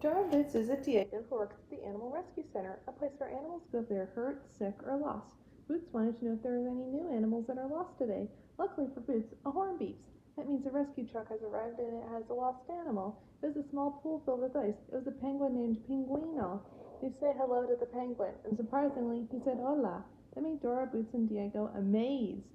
Dora visits Diego, who works at the Animal Rescue Center, a place where animals go if they're hurt, sick, or lost. Boots wanted to know if there were any new animals that are lost today. Luckily for Boots, a horn beeps. That means a rescue truck has arrived and it has a lost animal. It was a small pool filled with ice. It was a penguin named Pingüino. They say hello to the penguin, and surprisingly, he said hola. That made Dora, Boots, and Diego amazed.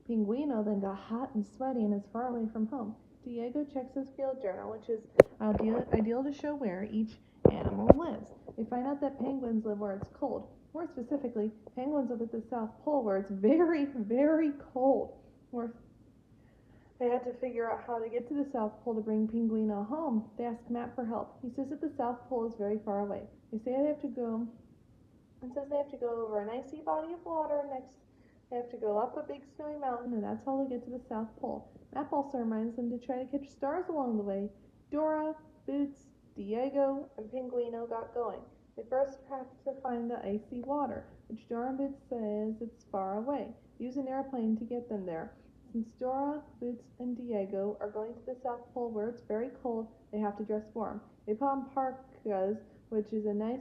Pingüino then got hot and sweaty and is far away from home. Diego checks his field journal, which is ideal to show where each animal lives. They find out that penguins live where it's cold. More specifically, penguins live at the South Pole where it's very, very cold. They had to figure out how to get to the South Pole to bring Pingüino home. They ask Matt for help. He says that the South Pole is very far away. They have to go over an icy body of water next. They have to go up a big snowy mountain, and that's how they get to the South Pole. Map also reminds them to try to catch stars along the way. Dora, Boots, Diego, and Pingüino got going. They first have to find the icy water, which Dora and Boots says it's far away. Use an airplane to get them there. Since Dora, Boots, and Diego are going to the South Pole where it's very cold, they have to dress warm. They put on parkas, which is a nice,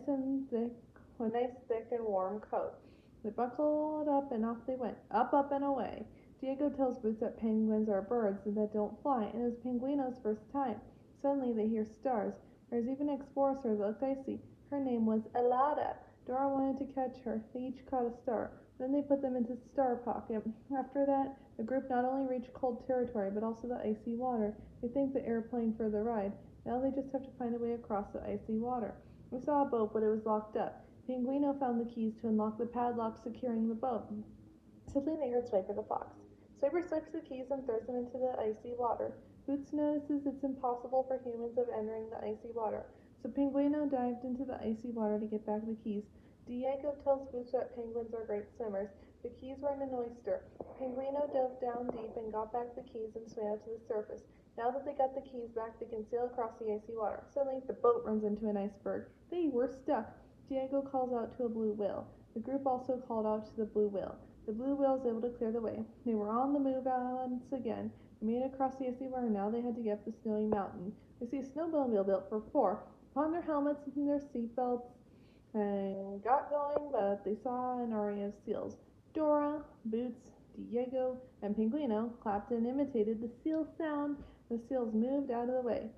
thick, and warm coat. They buckled up and off they went, up, and away. Diego tells Boots that penguins are birds that don't fly, and it was Pingüino's first time. Suddenly they hear stars. There's even an explorer that looked icy. Her name was Alada. Dora wanted to catch her. They each caught a star. Then they put them into the star pocket. After that, the group not only reached cold territory, but also the icy water. They thanked the airplane for the ride. Now they just have to find a way across the icy water. We saw a boat, but it was locked up. Pingüino found the keys to unlock the padlock securing the boat. Suddenly they heard Swiper the fox. Swiper swipes the keys and throws them into the icy water. Boots notices it's impossible for humans of entering the icy water, so Pingüino dived into the icy water to get back the keys. Diego tells Boots that penguins are great swimmers. The keys were in an oyster. Pingüino dove down deep and got back the keys and swam to the surface. Now that they got the keys back, they can sail across the icy water. Suddenly, the boat runs into an iceberg. They were stuck. Diego calls out to a blue whale. The group also called out to the blue whale. The blue whale was able to clear the way. They were on the move once again. They made it across the icy water. Now they had to get up the snowy mountain. They see a snowmobile built for four. Put on their helmets and their seatbelts and got going, but they saw an array of seals. Dora, Boots, Diego, and Pingüino clapped and imitated the seal sound. The seals moved out of the way.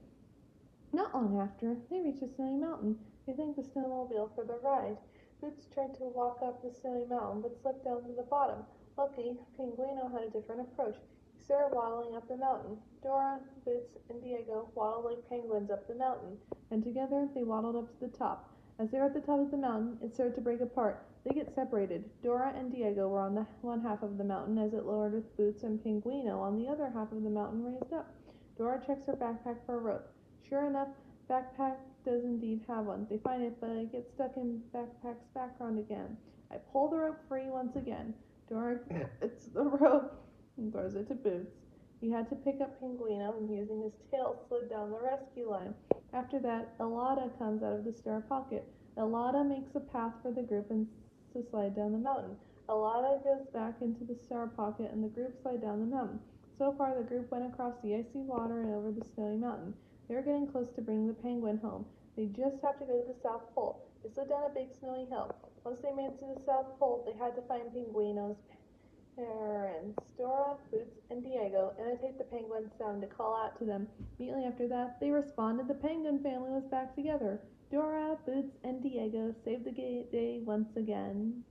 Not long after, they reached a snowy mountain. They thanked the snowmobile for the ride. Boots tried to walk up the snowy mountain, but slipped down to the bottom. Luckily, Pingüino had a different approach. He started waddling up the mountain. Dora, Boots, and Diego waddled like penguins up the mountain, and together they waddled up to the top. As they were at the top of the mountain, it started to break apart. They get separated. Dora and Diego were on the one half of the mountain as it lowered with Boots and Pingüino on the other half of the mountain raised up. Dora checks her backpack for a rope. Sure enough, backpack does indeed have one. They find it, but it gets stuck in backpack's background again. I pull the rope free once again. Dora gets the rope and throws it to Boots. He had to pick up Pingüino and using his tail slid down the rescue line. After that, Alada comes out of the star pocket. Alada makes a path for the group and to slide down the mountain. Alada goes back into the star pocket and the group slide down the mountain. So far, the group went across the icy water and over the snowy mountain. They were getting close to bringing the penguin home. They just have to go to the South Pole. They slid down a big snowy hill. Once they made it to the South Pole, they had to find Pingüino's parents. Dora, Boots, and Diego imitate the penguin sound to call out to them. Immediately after that, they responded. The penguin family was back together. Dora, Boots, and Diego saved the day once again.